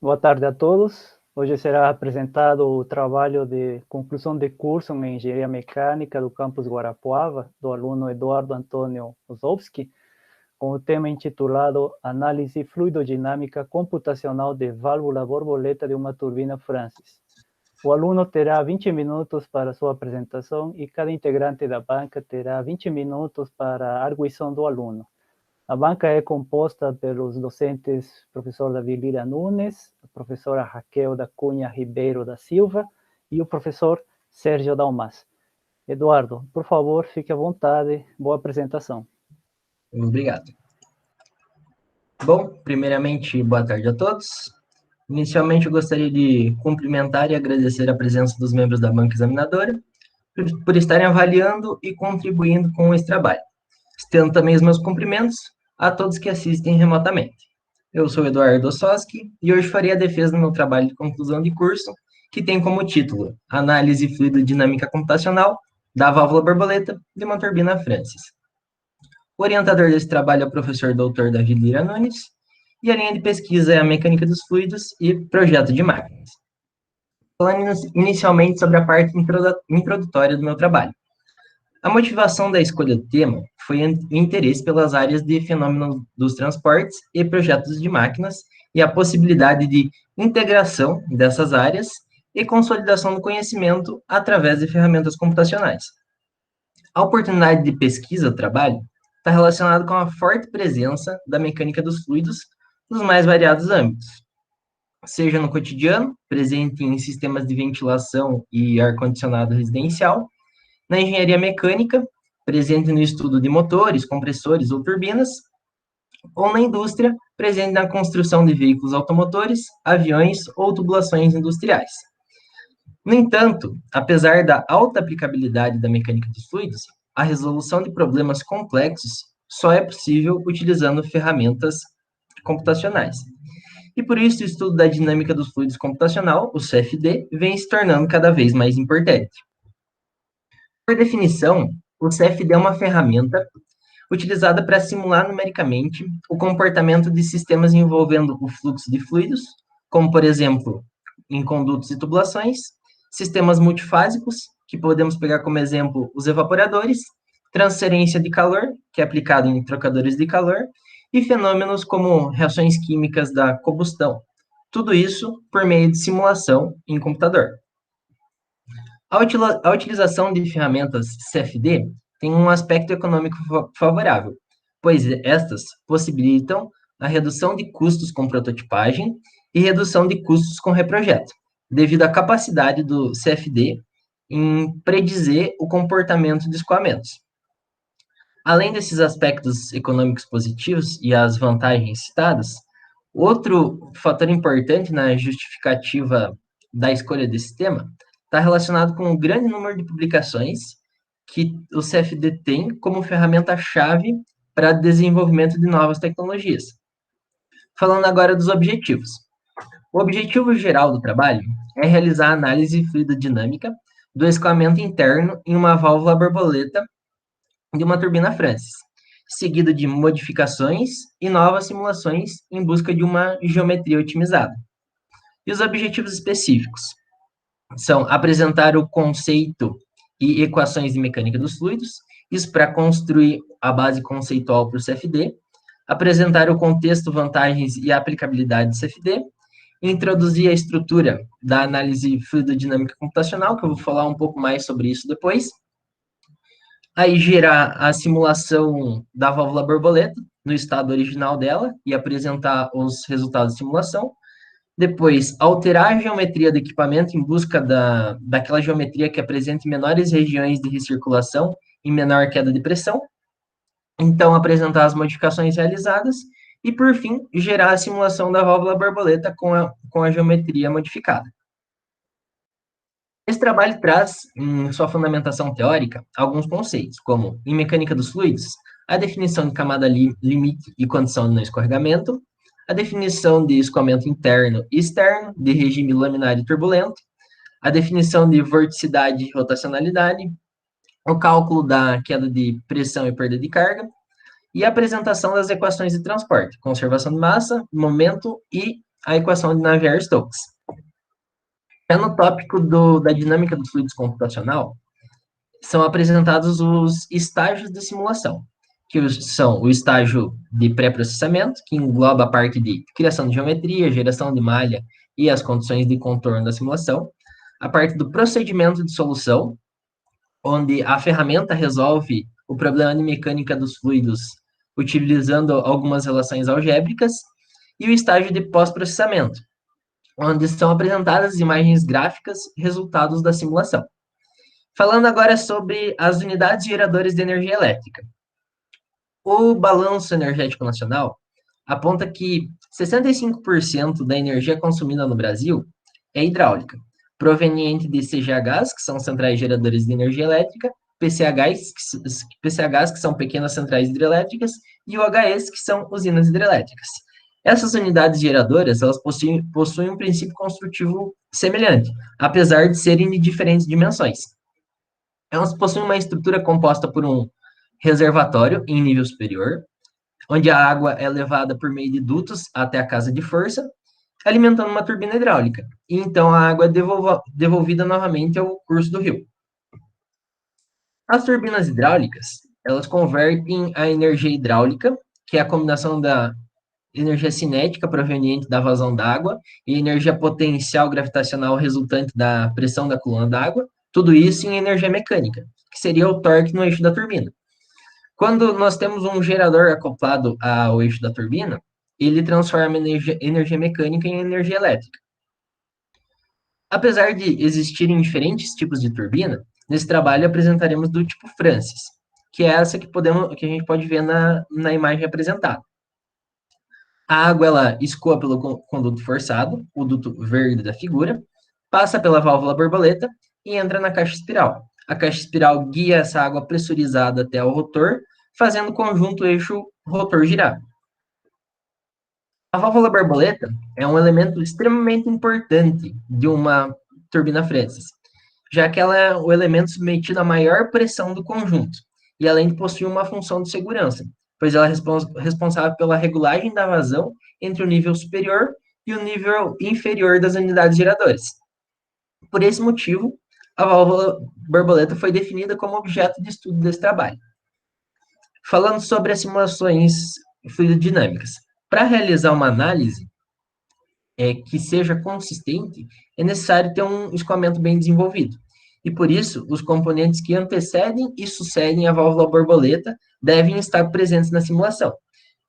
Boa tarde a todos. Hoje será apresentado o trabalho de conclusão de curso em Engenharia Mecânica do campus Guarapuava, do aluno Eduardo Antônio Ozowski, com o tema intitulado Análise Fluidodinâmica Computacional de Válvula Borboleta de uma turbina Francis. O aluno terá 20 minutos para sua apresentação e cada integrante da banca terá 20 minutos para a arguição do aluno. A banca é composta pelos docentes professor Davi Lira Nunes, a professora Raquel da Cunha Ribeiro da Silva e o professor Sérgio Dalmas. Eduardo, por favor, fique à vontade. Boa apresentação. Obrigado. Bom, primeiramente, boa tarde a todos. Inicialmente, eu gostaria de cumprimentar e agradecer a presença dos membros da banca examinadora por estarem avaliando e contribuindo com esse trabalho. Estendo também os meus cumprimentos a todos que assistem remotamente. Eu sou Eduardo Ossoski e hoje farei a defesa do meu trabalho de conclusão de curso, que tem como título Análise Fluidodinâmica Computacional da Válvula Borboleta de uma turbina Francis. O orientador desse trabalho é o professor Dr. Davi Lira Nunes, e a linha de pesquisa é a Mecânica dos Fluidos e Projeto de Máquinas. Falando inicialmente sobre a parte introdutória do meu trabalho. A motivação da escolha do tema foi o interesse pelas áreas de fenômenos dos transportes e projetos de máquinas e a possibilidade de integração dessas áreas e consolidação do conhecimento através de ferramentas computacionais. A oportunidade de pesquisa do trabalho está relacionada com a forte presença da mecânica dos fluidos nos mais variados âmbitos, seja no cotidiano, presente em sistemas de ventilação e ar-condicionado residencial, na engenharia mecânica, presente no estudo de motores, compressores ou turbinas, ou na indústria, presente na construção de veículos automotores, aviões ou tubulações industriais. No entanto, apesar da alta aplicabilidade da mecânica dos fluidos, a resolução de problemas complexos só é possível utilizando ferramentas computacionais. E por isso o estudo da dinâmica dos fluidos computacional, o CFD, vem se tornando cada vez mais importante. Por definição, o CFD é uma ferramenta utilizada para simular numericamente o comportamento de sistemas envolvendo o fluxo de fluidos, como, por exemplo, em condutos e tubulações, sistemas multifásicos, que podemos pegar como exemplo os evaporadores, transferência de calor, que é aplicado em trocadores de calor, e fenômenos como reações químicas da combustão. Tudo isso por meio de simulação em computador. A utilização de ferramentas CFD tem um aspecto econômico favorável, pois estas possibilitam a redução de custos com prototipagem e redução de custos com reprojeto, devido à capacidade do CFD em predizer o comportamento de escoamentos. Além desses aspectos econômicos positivos e as vantagens citadas, outro fator importante na justificativa da escolha desse tema está relacionado com o grande número de publicações que o CFD tem como ferramenta-chave para desenvolvimento de novas tecnologias. Falando agora dos objetivos. O objetivo geral do trabalho é realizar a análise fluidodinâmica do escoamento interno em uma válvula borboleta de uma turbina Francis, seguido de modificações e novas simulações em busca de uma geometria otimizada. E os objetivos específicos são apresentar o conceito e equações de mecânica dos fluidos, isso para construir a base conceitual para o CFD, apresentar o contexto, vantagens e aplicabilidade do CFD, introduzir a estrutura da análise fluidodinâmica computacional, que eu vou falar um pouco mais sobre isso depois, aí gerar a simulação da válvula borboleta no estado original dela e apresentar os resultados de simulação. Depois, alterar a geometria do equipamento em busca daquela geometria que apresente menores regiões de recirculação e menor queda de pressão. Então, apresentar as modificações realizadas. E, por fim, gerar a simulação da válvula borboleta com a geometria modificada. Esse trabalho traz, em sua fundamentação teórica, alguns conceitos, como, em mecânica dos fluidos, a definição de camada limite e condição de não escorregamento, a definição de escoamento interno e externo, de regime laminar e turbulento, a definição de vorticidade e rotacionalidade, o cálculo da queda de pressão e perda de carga, e a apresentação das equações de transporte, conservação de massa, momento e a equação de Navier-Stokes. No tópico da dinâmica dos fluidos computacional, são apresentados os estágios de simulação, que são o estágio de pré-processamento, que engloba a parte de criação de geometria, geração de malha e as condições de contorno da simulação, a parte do procedimento de solução, onde a ferramenta resolve o problema de mecânica dos fluidos utilizando algumas relações algébricas, e o estágio de pós-processamento, onde são apresentadas imagens gráficas resultados da simulação. Falando agora sobre as unidades geradoras de energia elétrica. O Balanço Energético Nacional aponta que 65% da energia consumida no Brasil é hidráulica, proveniente de CGHs, que são centrais geradoras de energia elétrica, PCHs, que são pequenas centrais hidrelétricas, e UHEs, que são usinas hidrelétricas. Essas unidades geradoras, elas possuem um princípio construtivo semelhante, apesar de serem de diferentes dimensões. Elas possuem uma estrutura composta por um reservatório em nível superior, onde a água é levada por meio de dutos até a casa de força, alimentando uma turbina hidráulica. E então a água é devolvida novamente ao curso do rio. As turbinas hidráulicas, elas convertem a energia hidráulica, que é a combinação da energia cinética proveniente da vazão d'água e energia potencial gravitacional resultante da pressão da coluna d'água, tudo isso em energia mecânica, que seria o torque no eixo da turbina. Quando nós temos um gerador acoplado ao eixo da turbina, ele transforma energia mecânica em energia elétrica. Apesar de existirem diferentes tipos de turbina, nesse trabalho apresentaremos do tipo Francis, que é essa que a gente pode ver na imagem apresentada. A água ela escoa pelo conduto forçado, o duto verde da figura, passa pela válvula borboleta e entra na caixa espiral. A caixa espiral guia essa água pressurizada até o rotor, fazendo o conjunto eixo-rotor girar. A válvula borboleta é um elemento extremamente importante de uma turbina Francis, já que ela é o elemento submetido à maior pressão do conjunto, e além de possuir uma função de segurança, pois ela é responsável pela regulagem da vazão entre o nível superior e o nível inferior das unidades geradoras. Por esse motivo, a válvula borboleta foi definida como objeto de estudo desse trabalho. Falando sobre as simulações fluidodinâmicas. Para realizar uma análise que seja consistente, é necessário ter um escoamento bem desenvolvido. E por isso, os componentes que antecedem e sucedem a válvula borboleta devem estar presentes na simulação.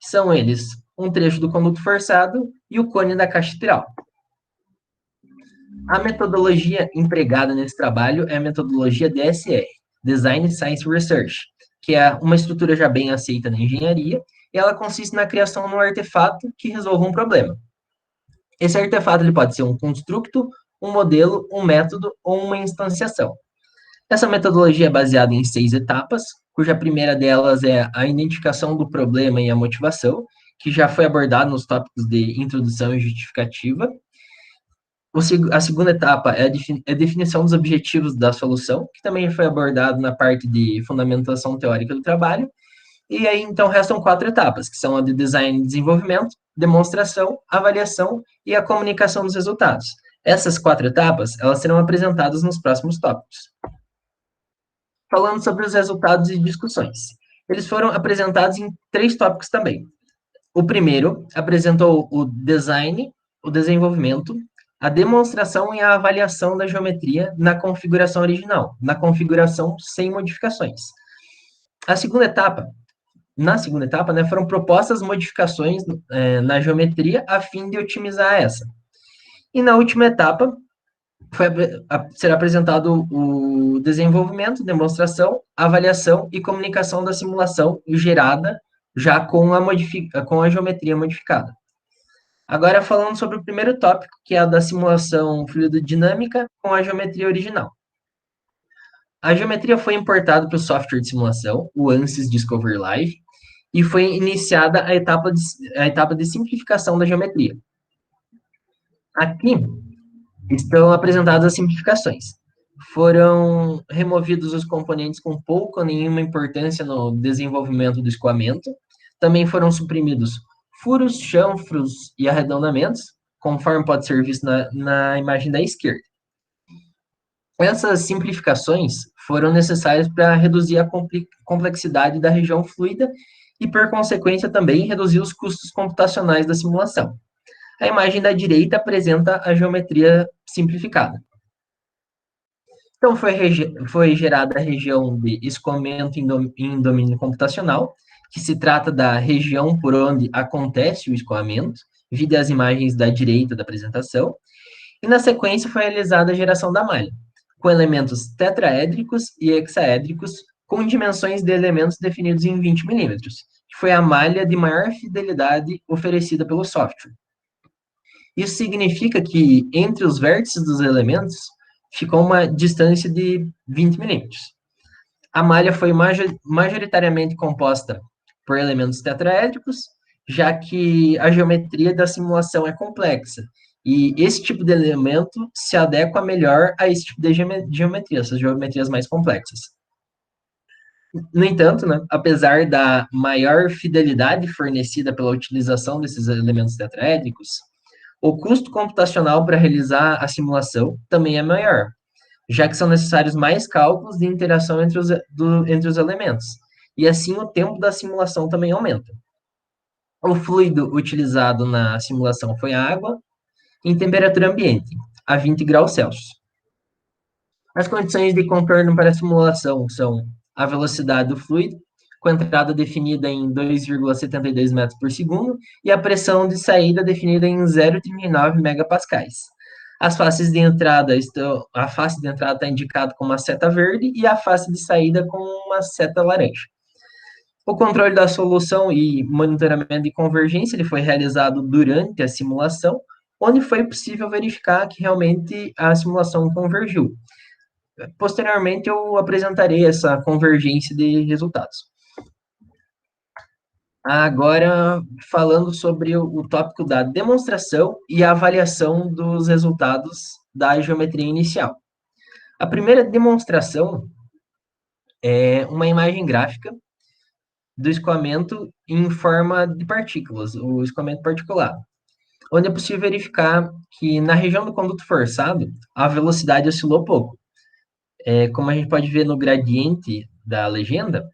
São eles um trecho do conduto forçado e o cone da caixa espiral. A metodologia empregada nesse trabalho é a metodologia DSR, Design Science Research, que é uma estrutura já bem aceita na engenharia, e ela consiste na criação de um artefato que resolva um problema. Esse artefato ele pode ser um construto, um modelo, um método ou uma instanciação. Essa metodologia é baseada em 6 etapas, cuja primeira delas é a identificação do problema e a motivação, que já foi abordado nos tópicos de introdução e justificativa. A segunda etapa é a definição dos objetivos da solução, que também foi abordado na parte de fundamentação teórica do trabalho. E aí, então, restam 4 etapas, que são a de design e desenvolvimento, demonstração, avaliação e a comunicação dos resultados. Essas 4 etapas, elas serão apresentadas nos próximos tópicos. Falando sobre os resultados e discussões. Eles foram apresentados em 3 tópicos também. O primeiro apresentou o design, o desenvolvimento, a demonstração e a avaliação da geometria na configuração original, na configuração sem modificações. Na segunda etapa, foram propostas modificações na geometria a fim de otimizar essa. E na última etapa, será apresentado o desenvolvimento, demonstração, avaliação e comunicação da simulação gerada já com a geometria modificada. Agora, falando sobre o primeiro tópico, que é a da simulação fluidodinâmica com a geometria original. A geometria foi importada para o software de simulação, o ANSYS Discovery Live, e foi iniciada a etapa de simplificação da geometria. Aqui estão apresentadas as simplificações. Foram removidos os componentes com pouca ou nenhuma importância no desenvolvimento do escoamento. Também foram suprimidos furos, chanfros e arredondamentos, conforme pode ser visto na imagem da esquerda. Essas simplificações foram necessárias para reduzir a complexidade da região fluida e, por consequência, também reduzir os custos computacionais da simulação. A imagem da direita apresenta a geometria simplificada. Então, foi gerada a região de escoamento em domínio computacional, que se trata da região por onde acontece o escoamento, vide as imagens da direita da apresentação, e na sequência foi realizada a geração da malha, com elementos tetraédricos e hexaédricos, com dimensões de elementos definidos em 20 milímetros, que foi a malha de maior fidelidade oferecida pelo software. Isso significa que entre os vértices dos elementos ficou uma distância de 20 milímetros. A malha foi majoritariamente composta por elementos tetraédricos, já que a geometria da simulação é complexa, e esse tipo de elemento se adequa melhor a esse tipo de geometria, essas geometrias mais complexas. No entanto, né, apesar da maior fidelidade fornecida pela utilização desses elementos tetraédricos, o custo computacional para realizar a simulação também é maior, já que são necessários mais cálculos de interação entre os elementos, e assim o tempo da simulação também aumenta. O fluido utilizado na simulação foi a água, em temperatura ambiente, a 20 graus Celsius. As condições de contorno para a simulação são a velocidade do fluido, com a entrada definida em 2,72 metros por segundo, e a pressão de saída definida em 0,39 megapascais. A face de entrada está indicada com uma seta verde e a face de saída com uma seta laranja. O controle da solução e monitoramento de convergência ele foi realizado durante a simulação, onde foi possível verificar que realmente a simulação convergiu. Posteriormente, eu apresentarei essa convergência de resultados. Agora, falando sobre o tópico da demonstração e avaliação dos resultados da geometria inicial. A primeira demonstração é uma imagem gráfica do escoamento em forma de partículas, o escoamento particulado, onde é possível verificar que na região do conduto forçado, a velocidade oscilou pouco. Como a gente pode ver no gradiente da legenda,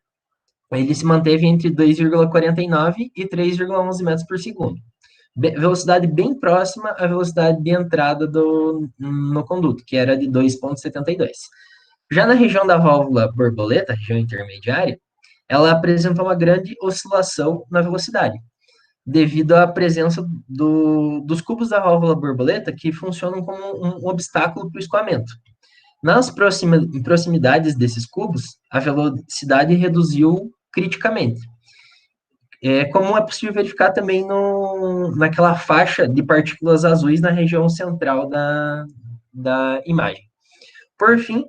ele se manteve entre 2,49 e 3,11 metros por segundo. Velocidade bem próxima à velocidade de entrada no conduto, que era de 2,72. Já na região da válvula borboleta, região intermediária, ela apresentou uma grande oscilação na velocidade, devido à presença dos cubos da válvula borboleta que funcionam como um obstáculo para o escoamento. Nas proximidades desses cubos, a velocidade reduziu criticamente. Como é possível verificar também naquela faixa de partículas azuis na região central da imagem. Por fim,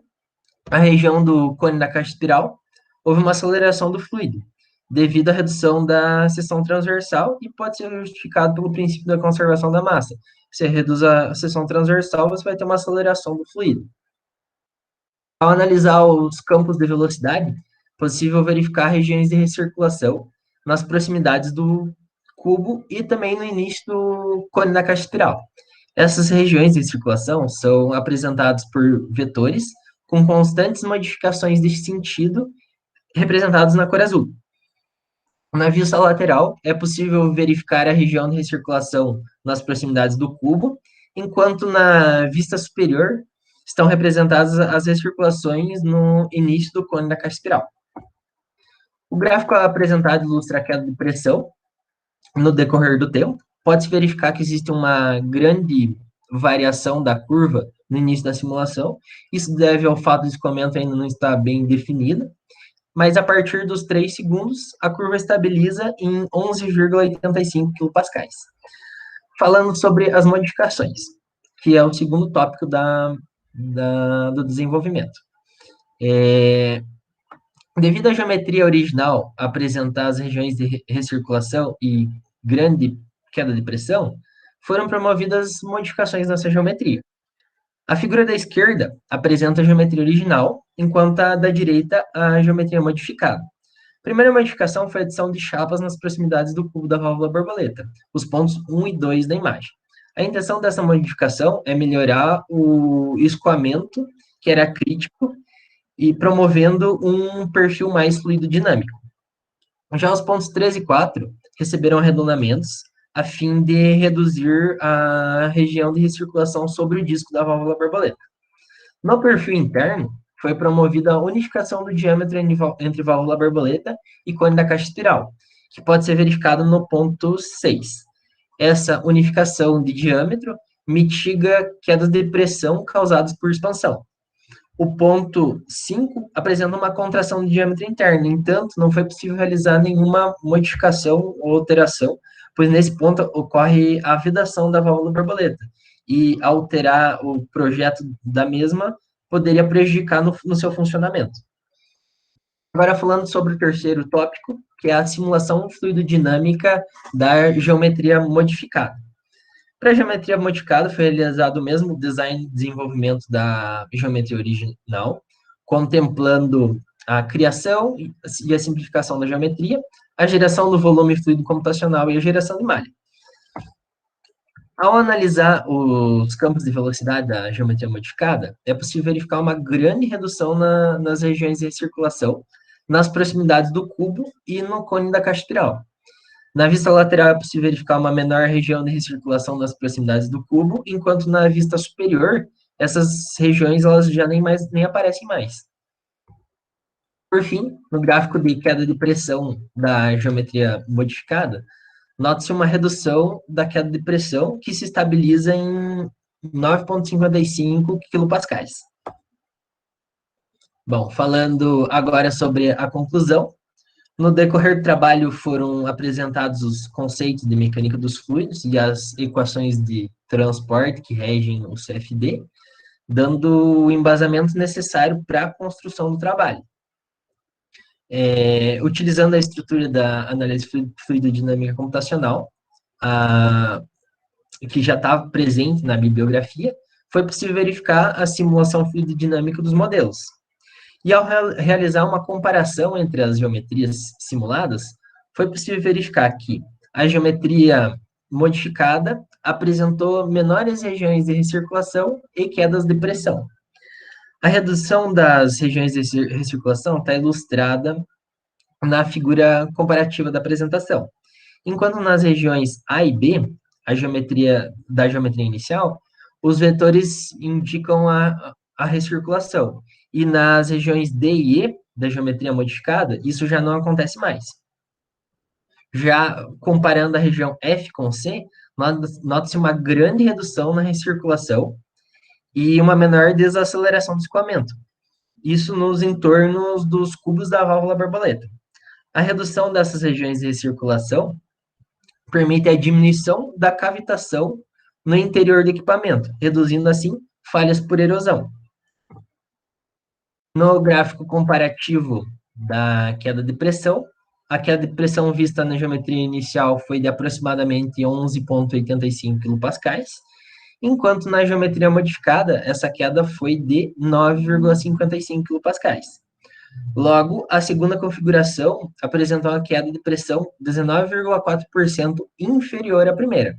a região do cone da caixa espiral, houve uma aceleração do fluido, devido à redução da seção transversal e pode ser justificado pelo princípio da conservação da massa. Se você reduz a seção transversal, você vai ter uma aceleração do fluido. Ao analisar os campos de velocidade, é possível verificar regiões de recirculação nas proximidades do cubo e também no início do cone da caixa espiral. Essas regiões de circulação são apresentadas por vetores com constantes modificações de sentido representados na cor azul. Na vista lateral, é possível verificar a região de recirculação nas proximidades do cubo, enquanto na vista superior estão representadas as recirculações no início do cone da caixa espiral. O gráfico apresentado ilustra a queda de pressão no decorrer do tempo. Pode-se verificar que existe uma grande variação da curva no início da simulação. Isso deve ao fato do escoamento ainda não estar bem definido, mas a partir dos 3 segundos, a curva estabiliza em 11,85 kPa. Falando sobre as modificações, que é o segundo tópico do desenvolvimento. Devido à geometria original apresentar as regiões de recirculação e grande queda de pressão, foram promovidas modificações nessa geometria. A figura da esquerda apresenta a geometria original, enquanto a da direita a geometria modificada. A primeira modificação foi a adição de chapas nas proximidades do cubo da válvula borboleta, os pontos 1 e 2 da imagem. A intenção dessa modificação é melhorar o escoamento, que era crítico, e promovendo um perfil mais fluido dinâmico. Já os pontos 3 e 4 receberam arredondamentos a fim de reduzir a região de recirculação sobre o disco da válvula borboleta. No perfil interno, foi promovida a unificação do diâmetro entre válvula borboleta e cone da caixa espiral, que pode ser verificado no ponto 6. Essa unificação de diâmetro mitiga quedas de pressão causadas por expansão. O ponto 5 apresenta uma contração de diâmetro interno, entanto, não foi possível realizar nenhuma modificação ou alteração, pois nesse ponto ocorre a vedação da válvula borboleta, e alterar o projeto da mesma poderia prejudicar no seu funcionamento. Agora, falando sobre o terceiro tópico, que é a simulação fluidodinâmica da geometria modificada. Para a geometria modificada, foi realizado o mesmo design e desenvolvimento da geometria original, contemplando a criação e a simplificação da geometria, a geração do volume fluido computacional e a geração de malha. Ao analisar os campos de velocidade da geometria modificada, é possível verificar uma grande redução nas regiões de recirculação, nas proximidades do cubo e no cone da caixa espiral. Na vista lateral é possível verificar uma menor região de recirculação nas proximidades do cubo, enquanto na vista superior, essas regiões elas já nem aparecem mais. Por fim, no gráfico de queda de pressão da geometria modificada, nota-se uma redução da queda de pressão que se estabiliza em 9,55 kPa. Bom, falando agora sobre a conclusão, no decorrer do trabalho foram apresentados os conceitos de mecânica dos fluidos e as equações de transporte que regem o CFD, dando o embasamento necessário para a construção do trabalho. Utilizando a estrutura da análise fluidodinâmica computacional, que já estava presente na bibliografia, foi possível verificar a simulação fluidodinâmica dos modelos. E ao realizar uma comparação entre as geometrias simuladas, foi possível verificar que a geometria modificada apresentou menores regiões de recirculação e quedas de pressão. A redução das regiões de recirculação está ilustrada na figura comparativa da apresentação. Enquanto nas regiões A e B, a geometria inicial, os vetores indicam a recirculação. E nas regiões D e E da geometria modificada, isso já não acontece mais. Já comparando a região F com C, nota-se uma grande redução na recirculação e uma menor desaceleração do escoamento. Isso nos entornos dos cubos da válvula borboleta. A redução dessas regiões de recirculação permite a diminuição da cavitação no interior do equipamento, reduzindo assim falhas por erosão. No gráfico comparativo da queda de pressão, a queda de pressão vista na geometria inicial foi de aproximadamente 11,85 kPa, enquanto na geometria modificada, essa queda foi de 9,55 kPa. Logo, a segunda configuração apresentou uma queda de pressão 19,4% inferior à primeira.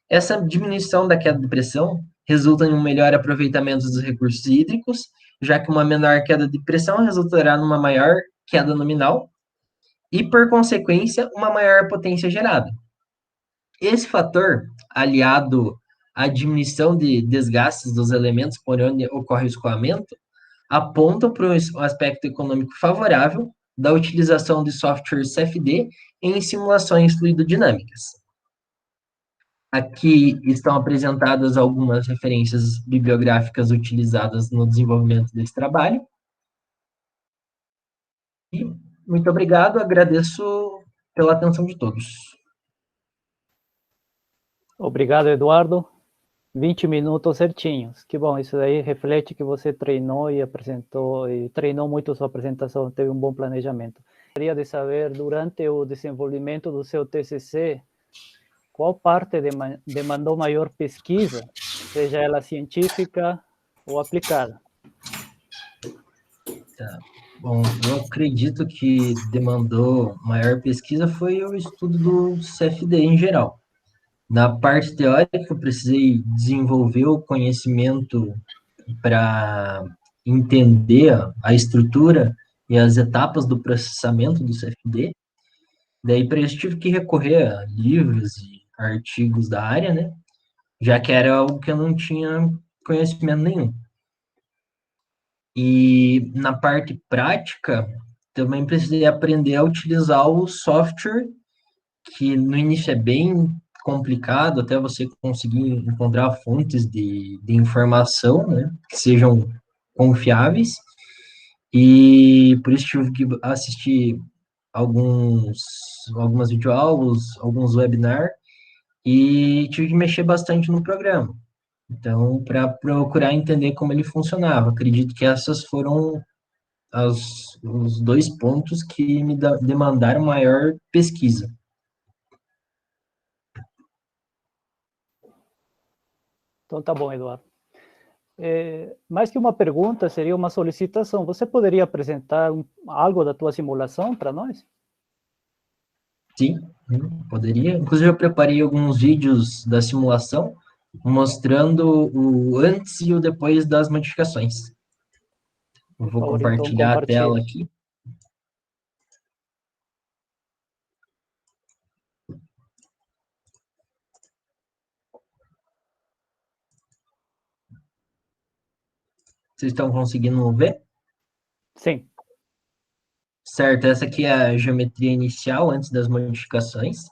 Essa diminuição da queda de pressão resulta em um melhor aproveitamento dos recursos hídricos, já que uma menor queda de pressão resultará numa maior queda nominal e, por consequência, uma maior potência gerada. Esse fator, aliado à diminuição de desgastes dos elementos por onde ocorre o escoamento, apontam para um aspecto econômico favorável da utilização de softwares CFD em simulações fluidodinâmicas. Aqui estão apresentadas algumas referências bibliográficas utilizadas no desenvolvimento desse trabalho. E muito obrigado, agradeço pela atenção de todos. Obrigado, Eduardo. 20 minutos certinhos. Que bom, isso aí reflete que você treinou e apresentou, e treinou muito sua apresentação, teve um bom planejamento. Gostaria de saber, durante o desenvolvimento do seu TCC, qual parte demandou maior pesquisa, seja ela científica ou aplicada? Tá. Bom, eu acredito que demandou maior pesquisa foi o estudo do CFD em geral. Na parte teórica, eu precisei desenvolver o conhecimento para entender a estrutura e as etapas do processamento do CFD. Daí, para isso, tive que recorrer a livros e artigos da área, né? Já que era algo que eu não tinha conhecimento nenhum. E na parte prática, também precisei aprender a utilizar o software, que no início é bem complicado, até você conseguir encontrar fontes de informação, né, que sejam confiáveis. E por isso tive que assistir algumas videoaulas, alguns webinars, e tive que mexer bastante no programa. Então, para procurar entender como ele funcionava. Acredito que essas foram os dois pontos que me demandaram maior pesquisa. Então tá bom, Eduardo. Mais que uma pergunta, seria uma solicitação. Você poderia apresentar algo da tua simulação para nós? Sim, poderia. Inclusive, eu preparei alguns vídeos da simulação mostrando o antes e o depois das modificações. Eu Por vou favor, então compartilhar a tela compartilhe. aqui. Vocês estão conseguindo ver? Sim. Certo, essa aqui é a geometria inicial antes das modificações.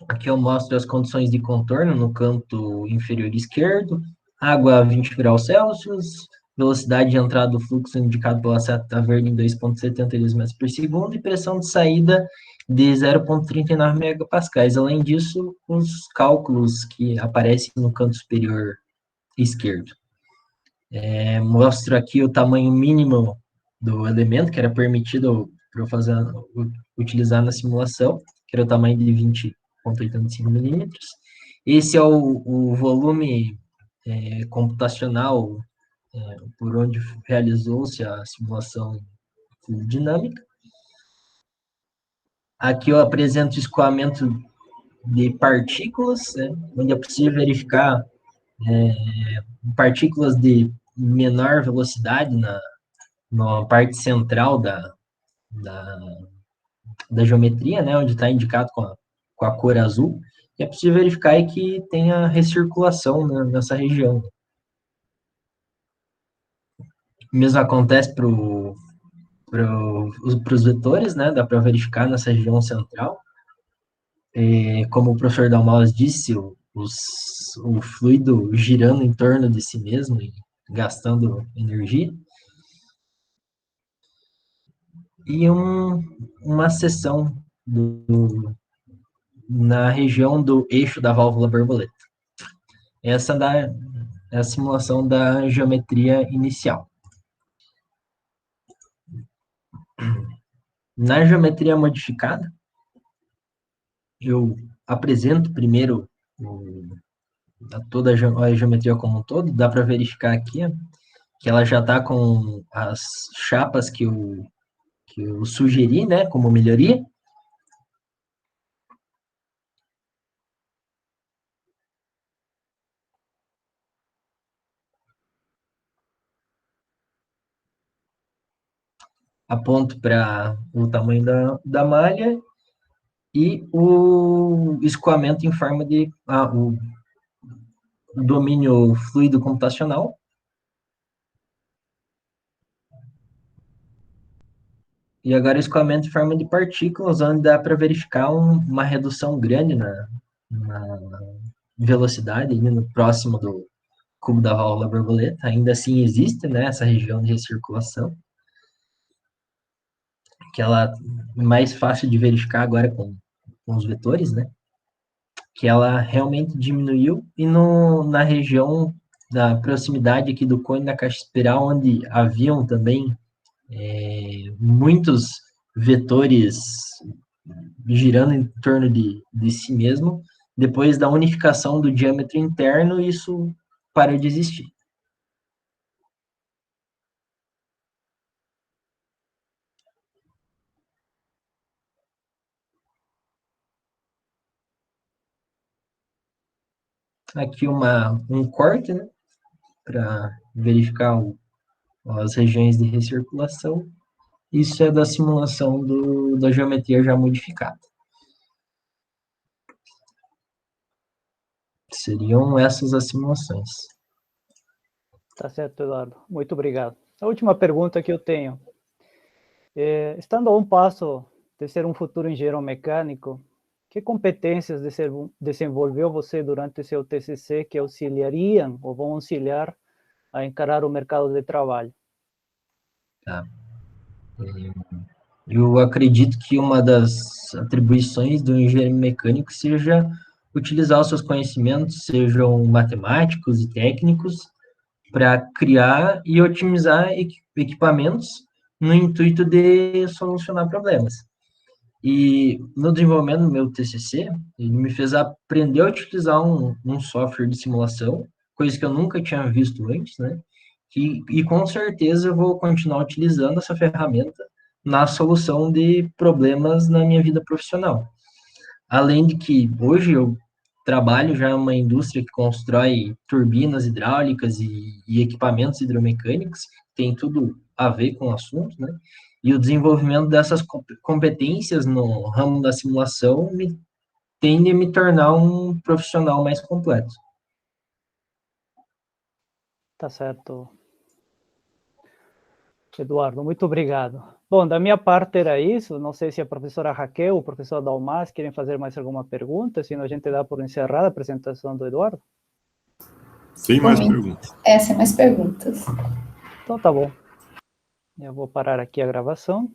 Aqui eu mostro as condições de contorno no canto inferior esquerdo, água a 20 graus Celsius, velocidade de entrada do fluxo indicado pela seta verde em 2,72 metros por segundo e pressão de saída de 0,39 megapascais. Além disso, os cálculos que aparecem no canto superior esquerdo. Mostro aqui o tamanho mínimo do elemento que era permitido para eu utilizar na simulação, que era o tamanho de 20,85 milímetros. Esse é o volume computacional por onde realizou-se a simulação dinâmica. Aqui eu apresento o escoamento de partículas, né, onde é possível verificar partículas de menor velocidade na parte central da, da geometria, né, onde está indicado com a cor azul, e é possível verificar aí que tem a recirculação, né, nessa região. O mesmo acontece para os vetores, né, dá para verificar nessa região central. Como o professor Dalmaus disse, o fluido girando em torno de si mesmo e gastando energia. E uma seção na região do eixo da válvula borboleta. Essa é a simulação da geometria inicial. Na geometria modificada, eu apresento primeiro toda a geometria como um todo. Dá para verificar aqui que ela já está com as chapas que eu sugeri, né, como melhoria. Aponto para o tamanho da malha e o escoamento em forma de o domínio fluido computacional. E agora escoamento em forma de partículas, onde dá para verificar uma redução grande na velocidade, no próximo do cubo da válvula borboleta. Ainda assim existe, né, essa região de recirculação, que ela é mais fácil de verificar agora com os vetores, né? Que ela realmente diminuiu, e na região da proximidade aqui do cone da caixa espiral, onde haviam também muitos vetores girando em torno de si mesmo, depois da unificação do diâmetro interno, isso parou de existir. aqui um corte, né, para verificar as regiões de recirculação. Isso é da simulação da geometria já modificada. Seriam essas as simulações. Tá certo, Eduardo. Muito obrigado. A última pergunta que eu tenho. Estando a um passo de ser um futuro engenheiro mecânico, que competências desenvolveu você durante seu TCC que auxiliariam ou vão auxiliar a encarar o mercado de trabalho? Tá. Eu acredito que uma das atribuições do engenheiro mecânico seja utilizar os seus conhecimentos, sejam matemáticos e técnicos, para criar e otimizar equipamentos no intuito de solucionar problemas. E no desenvolvimento do meu TCC, ele me fez aprender a utilizar um software de simulação, coisa que eu nunca tinha visto antes, né? E com certeza eu vou continuar utilizando essa ferramenta na solução de problemas na minha vida profissional. Além de que hoje eu trabalho já em uma indústria que constrói turbinas hidráulicas e equipamentos hidromecânicos, tem tudo a ver com o assunto, né? E o desenvolvimento dessas competências no ramo da simulação tende a me tornar um profissional mais completo. Tá certo, Eduardo, muito obrigado. Bom, da minha parte era isso. Não sei se a professora Raquel ou o professor Dalmas querem fazer mais alguma pergunta, senão a gente dá por encerrada a apresentação do Eduardo. Sem mais perguntas. Sem mais perguntas. Então tá bom. Eu vou parar aqui a gravação.